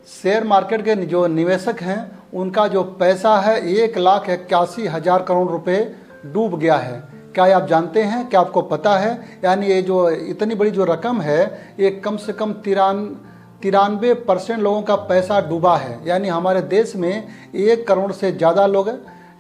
Share market के जो निवेशक हैं उनका जो पैसा है 1,81,000 करोड़ रुपए डूब गया है। क्या आप जानते हैं, क्या आपको पता है? यानी ये जो इतनी बड़ी जो रकम है, ये कम से कम 93% लोगों का पैसा डूबा है। यानी हमारे देश में 1 करोड़ से ज़्यादा लोग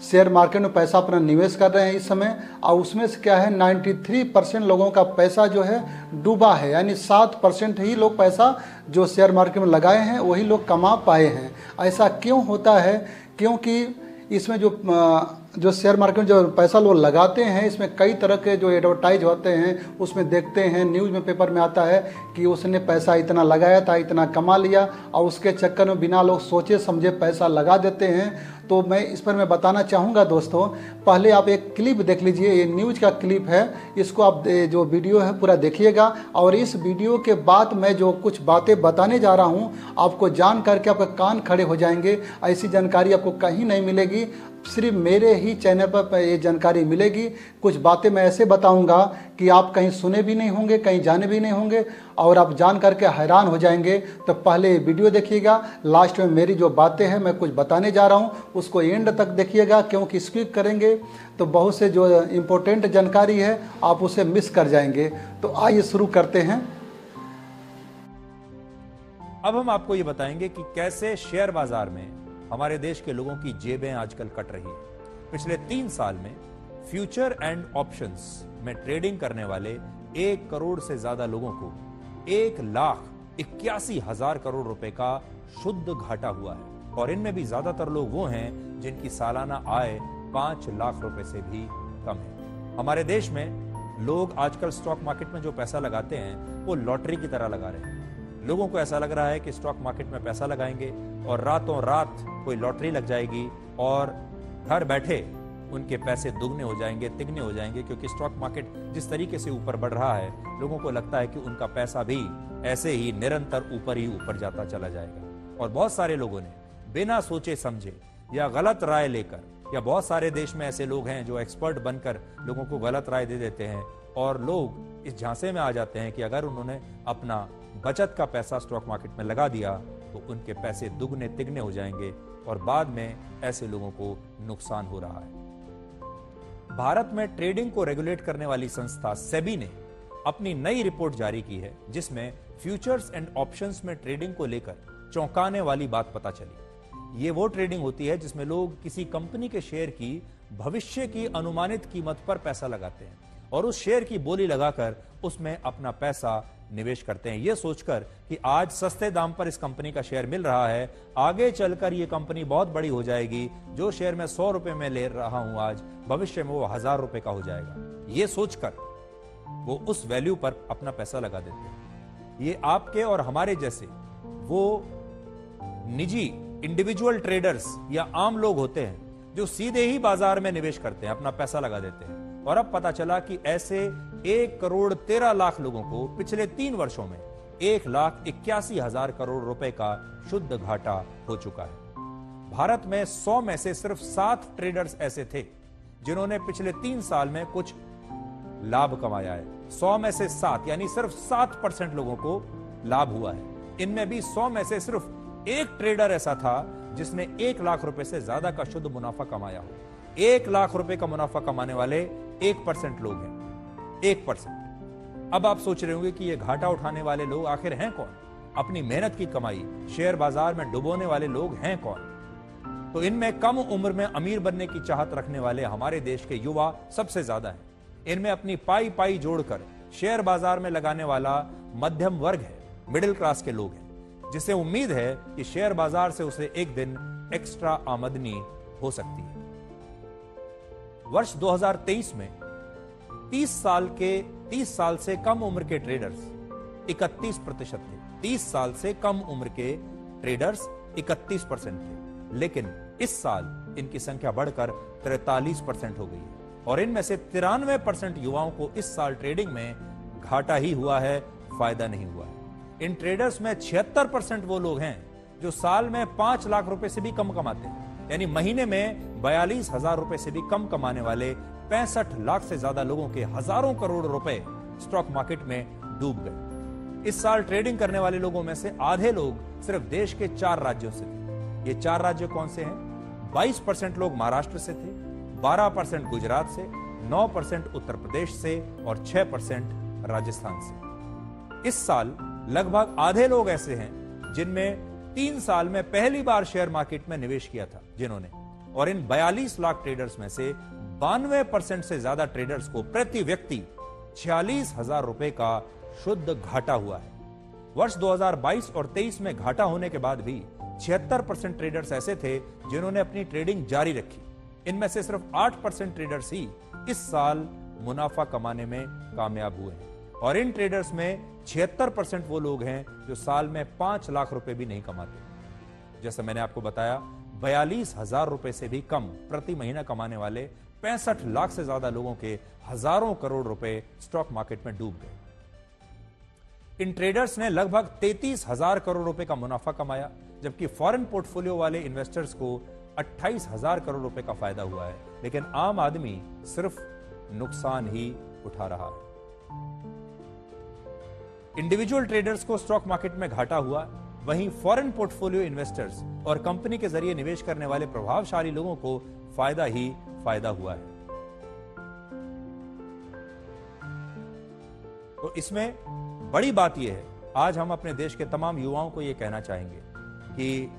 शेयर मार्केट में पैसा अपना निवेश कर रहे हैं इस समय, और उसमें से क्या है 93% लोगों का पैसा जो है डूबा है। यानी 7% ही लोग पैसा जो शेयर मार्केट में लगाए हैं वही लोग कमा पाए हैं। ऐसा क्यों होता है? क्योंकि इसमें जो शेयर मार्केट में जो पैसा लोग लगाते हैं, इसमें कई तरह के जो एडवर्टाइज होते हैं, उसमें देखते हैं, न्यूज़ में पेपर में आता है कि उसने पैसा इतना लगाया था, इतना कमा लिया, और उसके चक्कर में बिना लोग सोचे समझे पैसा लगा देते हैं। तो मैं इस पर मैं बताना चाहूँगा दोस्तों, पहले आप एक क्लिप देख लीजिए, ये न्यूज़ का क्लिप है, इसको आप जो वीडियो है पूरा देखिएगा, और इस वीडियो के बाद मैं जो कुछ बातें बताने जा रहा हूँ आपको जान करके आपके कान खड़े हो जाएंगे। ऐसी जानकारी आपको कहीं नहीं मिलेगी, सिर्फ मेरे ही चैनल पर ये जानकारी मिलेगी। कुछ बातें मैं ऐसे बताऊंगा कि आप कहीं सुने भी नहीं होंगे, कहीं जाने भी नहीं होंगे, और आप जान करके हैरान हो जाएंगे। तो पहले वीडियो देखिएगा, लास्ट में मेरी जो बातें हैं मैं कुछ बताने जा रहा हूं उसको एंड तक देखिएगा, क्योंकि स्किप करेंगे तो बहुत से जो इम्पोर्टेंट जानकारी है आप उसे मिस कर जाएंगे। तो आइए शुरू करते हैं। अब हम आपको ये बताएंगे कि कैसे शेयर बाजार में हमारे देश के लोगों की जेबें आजकल कट रही है। पिछले 3 साल में फ्यूचर एंड ऑप्शंस में ट्रेडिंग करने वाले 1 करोड़ से ज्यादा लोगों को 1,81,000 करोड़ रुपए का शुद्ध घाटा हुआ है, और इनमें भी ज्यादातर लोग वो हैं जिनकी सालाना आय 5 लाख रुपए से भी कम है। हमारे देश में लोग आजकल स्टॉक मार्केट में जो पैसा लगाते हैं वो लॉटरी की तरह लगा रहे हैं। लोगों को ऐसा लग रहा है कि स्टॉक मार्केट में पैसा लगाएंगे और रातों रात कोई लॉटरी लग जाएगी और घर बैठे उनके पैसे दुगने हो जाएंगे, तिगने हो जाएंगे, क्योंकि स्टॉक मार्केट जिस तरीके से ऊपर बढ़ रहा है लोगों को लगता है कि उनका पैसा भी ऐसे ही निरंतर ऊपर ही ऊपर जाता चला जाएगा। और बहुत सारे लोगों ने बिना सोचे समझे या गलत राय लेकर, या बहुत सारे देश में ऐसे लोग हैं जो एक्सपर्ट बनकर लोगों को गलत राय दे देते हैं, और लोग इस झांसे में आ जाते हैं कि अगर उन्होंने अपना बचत का पैसा स्टॉक मार्केट में लगा दिया तो उनके पैसे दुगने तिगने हो जाएंगे, और बाद में ऐसे लोगों को नुकसान हो रहा है। भारत में ट्रेडिंग को रेगुलेट करने वाली संस्था सेबी ने अपनी नई रिपोर्ट जारी की है, जिसमें फ्यूचर्स एंड ऑप्शंस में ट्रेडिंग को लेकर चौंकाने वाली बात पता चली। ये वो ट्रेडिंग होती है जिसमें लोग किसी कंपनी के शेयर की भविष्य की अनुमानित कीमत पर पैसा लगाते हैं और उस शेयर की बोली लगाकर उसमें अपना पैसा निवेश करते हैं, यह सोचकर कि आज सस्ते दाम पर इस कंपनी का शेयर मिल रहा है, आगे चलकर यह कंपनी बहुत बड़ी हो जाएगी, जो शेयर मैं 100 रुपए में ले रहा हूं आज, भविष्य में वो 1000 रुपए का हो जाएगा। यह सोचकर वो उस वैल्यू पर अपना पैसा लगा देते हैं। ये आपके और हमारे जैसे वो निजी इंडिविजुअल ट्रेडर्स या आम लोग होते हैं जो सीधे ही बाजार में निवेश करते हैं, अपना पैसा लगा देते हैं। और अब पता चला कि ऐसे 1,13,00,000 लोगों को पिछले 3 वर्षों में 1,81,000 करोड़ रुपए का शुद्ध घाटा हो चुका है। भारत में 100 में से सिर्फ 7 ट्रेडर्स ऐसे थे जिन्होंने पिछले 3 साल में कुछ लाभ कमाया है। 100 में से 7 यानी सिर्फ 7% लोगों को लाभ हुआ है। इनमें भी 100 में से सिर्फ एक ट्रेडर ऐसा था जिसने 1 लाख रुपए से ज्यादा का शुद्ध मुनाफा कमाया हो। 1 लाख रुपए का मुनाफा कमाने वाले 1% लोग हैं, 1%। अब आप सोच रहे होंगे कि ये घाटा उठाने वाले लोग आखिर हैं कौन? अपनी मेहनत की कमाई शेयर बाजार में डुबोने वाले लोग हैं कौन? तो इनमें कम उम्र में अमीर बनने की चाहत रखने वाले हमारे देश के युवा सबसे ज्यादा हैं। इनमें अपनी पाई पाई जोड़कर शेयर बाजार में लगाने वाला मध्यम वर्ग है, मिडिल क्लास के लोग हैं, जिसे उम्मीद है कि शेयर बाजार से उसे एक दिन एक्स्ट्रा आमदनी हो सकती है। वर्ष 2023 में 30 साल से कम उम्र के ट्रेडर्स 31% थे। 30 साल से कम उम्र के ट्रेडर्स 31% थे, लेकिन इस साल इनकी संख्या बढ़कर 43% हो गई है, और इनमें से 93% युवाओं को इस साल ट्रेडिंग में घाटा ही हुआ है, फायदा नहीं हुआ है। इन ट्रेडर्स में 76% वो लोग हैं जो साल में 5 लाख रुपए से भी कम कमाते हैं, यानी महीने में 42,000 रुपए से भी कम कमाने वाले 65 लाख से ज्यादा लोगों के हजारों करोड़ रुपए स्टॉक मार्केट में डूब गए। इस साल ट्रेडिंग करने वाले लोगों में से आधे लोग सिर्फ देश के 4 राज्यों से थे। ये 4 राज्य कौन से हैं? 22% लोग महाराष्ट्र से थे, 12% गुजरात से, 9% उत्तर प्रदेश से और 6% राजस्थान से। इस साल लगभग आधे लोग ऐसे हैं जिनमें 3 साल में पहली बार शेयर मार्केट में निवेश किया था जिन्होंने, और इन 42 लाख ट्रेडर्स में से 92% से ज्यादा ट्रेडर्स को प्रति व्यक्ति 46,000 रुपए का शुद्ध घाटा हुआ है। वर्ष 2022 और 23 में घाटा होने के बाद भी 76% ट्रेडर्स ऐसे थे जिन्होंने अपनी ट्रेडिंग जारी रखी। इनमें से सिर्फ 8% ट्रेडर्स ही इस साल मुनाफा कमाने में कामयाब हुए हैं, और इन ट्रेडर्स में 76% वो लोग हैं जो साल में 5 लाख रुपए भी नहीं कमाते। जैसे मैंने आपको बताया, 42,000 रुपए से भी कम प्रति महीना कमाने वाले 65 लाख से ज्यादा लोगों के हजारों करोड़ रुपए स्टॉक मार्केट में डूब गए। इन ट्रेडर्स ने लगभग 33,000 करोड़ रुपए का मुनाफा कमाया, जबकि फॉरेन पोर्टफोलियो वाले इन्वेस्टर्स को 28,000 करोड़ रुपए का फायदा हुआ है, लेकिन आम आदमी सिर्फ नुकसान ही उठा रहा है। इंडिविजुअल ट्रेडर्स को स्टॉक मार्केट में घाटा हुआ, वहीं फॉरेन पोर्टफोलियो इन्वेस्टर्स और कंपनी के जरिए निवेश करने वाले प्रभावशाली लोगों को फायदा ही फायदा हुआ है। तो इसमें बड़ी बात यह है, आज हम अपने देश के तमाम युवाओं को यह कहना चाहेंगे कि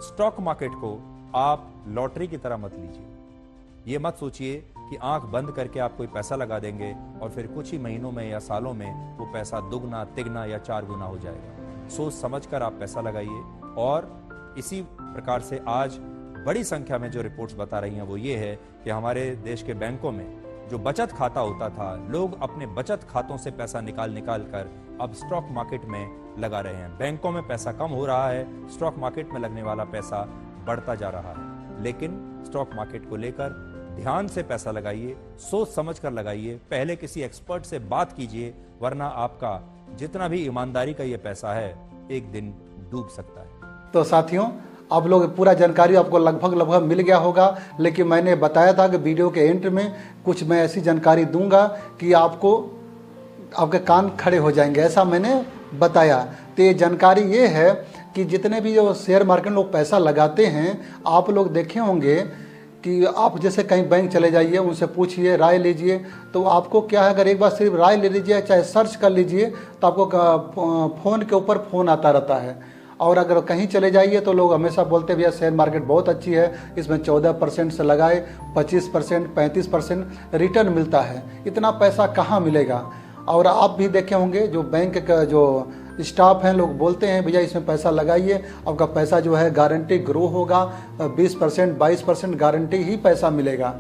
स्टॉक मार्केट को आप लॉटरी की तरह मत लीजिए। यह मत सोचिए कि आंख बंद करके आप कोई पैसा लगा देंगे और फिर कुछ ही महीनों में या सालों में वो पैसा दुगना, तिगना या 4 गुना हो जाएगा। सोच समझकर आप पैसा लगाइए। और इसी प्रकार से आज बड़ी संख्या में जो रिपोर्ट्स बता रही हैं वो ये है कि हमारे देश के बैंकों में जो बचत खाता होता था, लोग अपने बचत खातों से पैसा निकाल कर अब स्टॉक मार्केट में लगा रहे हैं। बैंकों में पैसा कम हो रहा है, स्टॉक मार्केट में लगने वाला पैसा बढ़ता जा रहा है। लेकिन स्टॉक मार्केट को लेकर ध्यान से पैसा लगाइए, सोच समझ कर लगाइए, पहले किसी एक्सपर्ट से बात कीजिए, वरना आपका जितना भी ईमानदारी का ये पैसा है एक दिन डूब सकता है। तो साथियों, आप लोग पूरा जानकारी आपको लगभग मिल गया होगा, लेकिन मैंने बताया था कि वीडियो के एंड में कुछ मैं ऐसी जानकारी दूंगा कि आपके कान खड़े हो जाएंगे, ऐसा मैंने बताया। तो ये जानकारी ये है कि जितने भी जो शेयर मार्केट में लोग पैसा लगाते हैं, आप लोग देखे होंगे कि आप जैसे कहीं बैंक चले जाइए, उनसे पूछिए, राय लीजिए, तो आपको क्या है, अगर एक बार सिर्फ राय ले लीजिए, चाहे सर्च कर लीजिए, तो आपको फ़ोन के ऊपर फ़ोन आता रहता है। और अगर कहीं चले जाइए तो लोग हमेशा बोलते हैं भैया शेयर मार्केट बहुत अच्छी है, इसमें 14% से लगाए 25%, 35% रिटर्न मिलता है। इतना पैसा कहाँ मिलेगा? और आप भी देखे होंगे जो बैंक का जो स्टाफ हैं, लोग बोलते हैं भैया इसमें पैसा लगाइए, आपका पैसा जो है गारंटी ग्रो होगा, 20%, 22% गारंटी ही पैसा मिलेगा।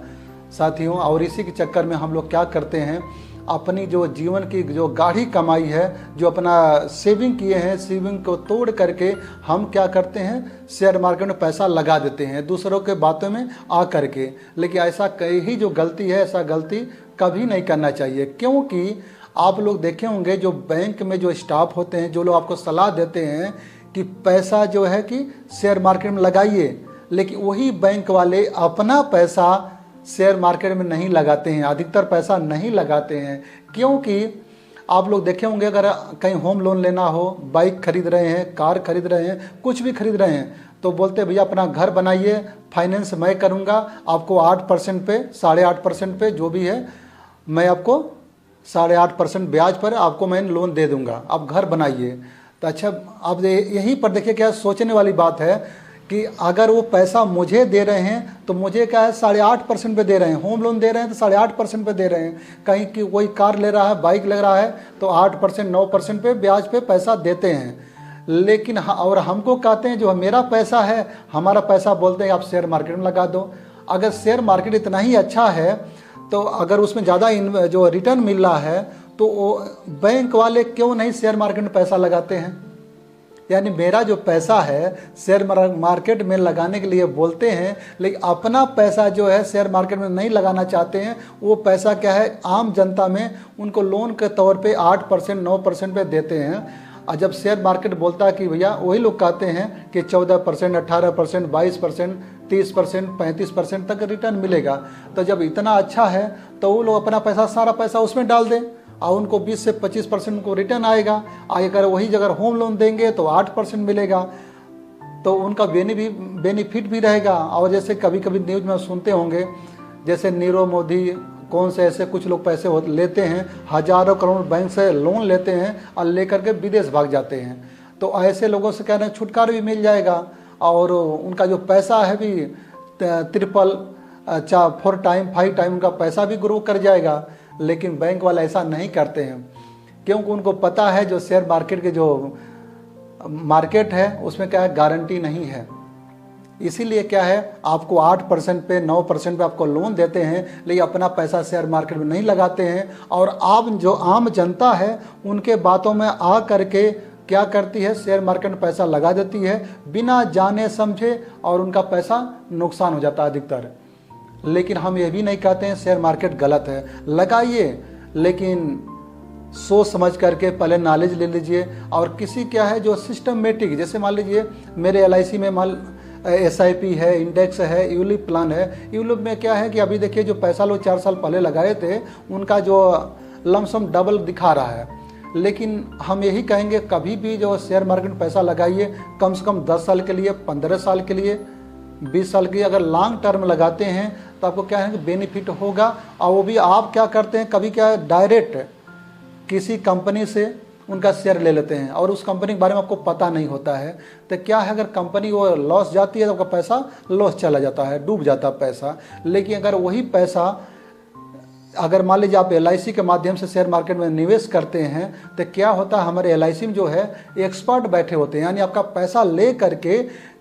साथियों, और इसी के चक्कर में हम लोग क्या करते हैं, अपनी जो जीवन की जो गाढ़ी कमाई है, जो अपना सेविंग किए हैं, सेविंग को तोड़ करके हम क्या करते हैं, शेयर मार्केट में पैसा लगा देते हैं दूसरों के बातों में आ करके। लेकिन ऐसा कई ही जो गलती है, ऐसा गलती कभी नहीं करना चाहिए। क्योंकि आप लोग देखे होंगे जो बैंक में जो स्टाफ होते हैं, जो लोग आपको सलाह देते हैं कि पैसा जो है कि शेयर मार्केट में लगाइए, लेकिन वही बैंक वाले अपना पैसा शेयर मार्केट में नहीं लगाते हैं, अधिकतर पैसा नहीं लगाते हैं। क्योंकि आप लोग देखे होंगे, अगर कहीं होम लोन लेना हो, बाइक खरीद रहे हैं, कार खरीद रहे हैं, कुछ भी खरीद रहे हैं, तो बोलते हैं भैया अपना घर बनाइए, फाइनेंस मैं करूँगा, आपको 8% पे, 8.5% पे जो भी है, मैं आपको 8.5% ब्याज पर आपको मैं लोन दे दूंगा, आप घर बनाइए। तो अच्छा, आप यहीं पर देखिए क्या सोचने वाली बात है कि अगर वो पैसा मुझे दे रहे हैं तो मुझे क्या है 8.5% पे दे रहे हैं, होम लोन दे रहे हैं तो 8.5% पे दे रहे हैं। कहीं की कोई कार ले रहा है, बाइक ले रहा है, तो 8%, 9% पे ब्याज पे पैसा देते हैं। लेकिन और हमको कहते हैं जो मेरा पैसा है, हमारा पैसा बोलते हैं आप शेयर मार्केट में लगा दो। अगर शेयर मार्केट इतना ही अच्छा है, तो अगर उसमें ज़्यादा जो रिटर्न मिल रहा है, तो बैंक वाले क्यों नहीं शेयर मार्केट में पैसा लगाते हैं? यानी मेरा जो पैसा है शेयर मार्केट में लगाने के लिए बोलते हैं, लेकिन अपना पैसा जो है शेयर मार्केट में नहीं लगाना चाहते हैं। वो पैसा क्या है, आम जनता में उनको लोन के तौर पे 8%, 9% पे देते हैं। और जब शेयर मार्केट बोलता है कि भैया, वही लोग कहते हैं कि 14%, 18%, 22%, 30%, 35% तक रिटर्न मिलेगा। तो जब इतना अच्छा है तो वो लोग अपना पैसा, सारा पैसा उसमें डाल दें, और उनको 20 से 25% उनको रिटर्न आएगा। अगर वही जगह होम लोन देंगे तो 8% मिलेगा, तो उनका बेनिफिट भी रहेगा। और जैसे कभी कभी न्यूज़ में सुनते होंगे, जैसे नीरव मोदी कौन से ऐसे कुछ लोग पैसे लेते हैं, हजारों करोड़ बैंक से लोन लेते हैं और लेकर के विदेश भाग जाते हैं। तो ऐसे लोगों से कह रहे हैं छुटकारा भी मिल जाएगा और उनका जो पैसा है भी 4 टाइम 5 टाइम उनका पैसा भी ग्रो कर जाएगा। लेकिन बैंक वाले ऐसा नहीं करते हैं, क्योंकि उनको पता है जो शेयर मार्केट के जो मार्केट है उसमें क्या है, गारंटी नहीं है। इसीलिए क्या है, आपको 8% पे 9% पे आपको लोन देते हैं, लेकिन अपना पैसा शेयर मार्केट में नहीं लगाते हैं। और आप जो आम जनता है उनके बातों में आ करके क्या करती है, शेयर मार्केट में पैसा लगा देती है बिना जाने समझे, और उनका पैसा नुकसान हो जाता है अधिकतर। लेकिन हम ये भी नहीं कहते हैं शेयर मार्केट गलत है, लगाइए, लेकिन सोच समझ करके पहले नॉलेज ले लीजिए। और किसी क्या है जो सिस्टमेटिक, जैसे मान लीजिए मेरे LIC में SIP है, इंडेक्स है, यूलिप प्लान है। यूलिप में क्या है कि अभी देखिए जो पैसा लोग 4 साल पहले लगाए थे उनका जो लमसम डबल दिखा रहा है। लेकिन हम यही कहेंगे कभी भी जो शेयर मार्केट में पैसा लगाइए कम से कम 10 साल के लिए, 15 साल के लिए, 20 साल के लिए अगर लॉन्ग टर्म लगाते हैं तो आपको क्या है कि बेनिफिट होगा। और वो भी आप क्या करते हैं, कभी क्या है डायरेक्ट किसी कंपनी से उनका शेयर ले लेते हैं और उस कंपनी के बारे में आपको पता नहीं होता है। तो क्या है, अगर कंपनी वो लॉस जाती है तो आपका पैसा लॉस चला जाता है, डूब जाता है पैसा। लेकिन अगर वही पैसा अगर मान लीजिए आप LIC के माध्यम से शेयर मार्केट में निवेश करते हैं तो क्या होता है, हमारे LIC में जो है एक्सपर्ट बैठे होते हैं, यानी आपका पैसा ले करके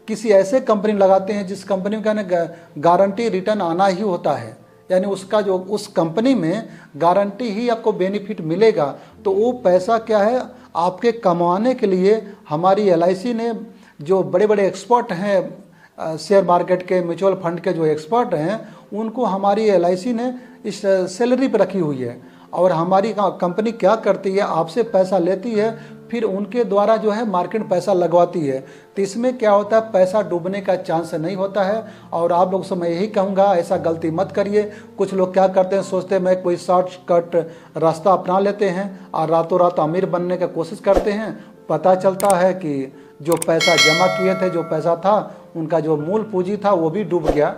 किसी ऐसे कंपनी लगाते हैं जिस कंपनी का गारंटी रिटर्न आना ही होता है, यानी उसका जो उस कंपनी में गारंटी ही आपको बेनिफिट मिलेगा। तो वो पैसा क्या है आपके कमाने के लिए हमारी LIC ने जो बड़े बड़े एक्सपर्ट हैं शेयर मार्केट के, म्यूचुअल फंड के जो एक्सपर्ट हैं, उनको हमारी LIC ने इस सैलरी पर रखी हुई है। और हमारी कंपनी क्या करती है, आपसे पैसा लेती है, फिर उनके द्वारा जो है मार्केट में पैसा लगवाती है। तो इसमें क्या होता है, पैसा डूबने का चांस नहीं होता है। और आप लोग से मैं यही कहूँगा, ऐसा गलती मत करिए। कुछ लोग क्या करते हैं, सोचते हैं मैं कोई शॉर्टकट रास्ता अपना लेते हैं और रातों रात अमीर बनने की कोशिश करते हैं। पता चलता है कि जो पैसा जमा किए थे, जो पैसा था, उनका जो मूल पूंजी था वो भी डूब गया।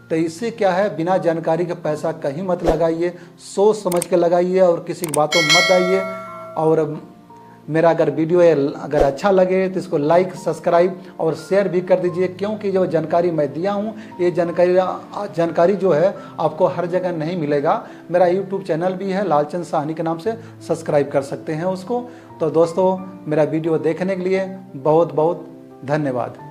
तो इससे क्या है, बिना जानकारी के पैसा कहीं मत लगाइए, सोच समझ के लगाइए और किसी की बातों में मत आइए। और मेरा अगर वीडियो अगर अच्छा लगे तो इसको लाइक, सब्सक्राइब और शेयर भी कर दीजिए, क्योंकि जो जानकारी मैं दिया हूँ ये जानकारी जो है आपको हर जगह नहीं मिलेगा। मेरा YouTube चैनल भी है लालचंद साहनी के नाम से, सब्सक्राइब कर सकते हैं उसको। तो दोस्तों, मेरा वीडियो देखने के लिए बहुत बहुत धन्यवाद।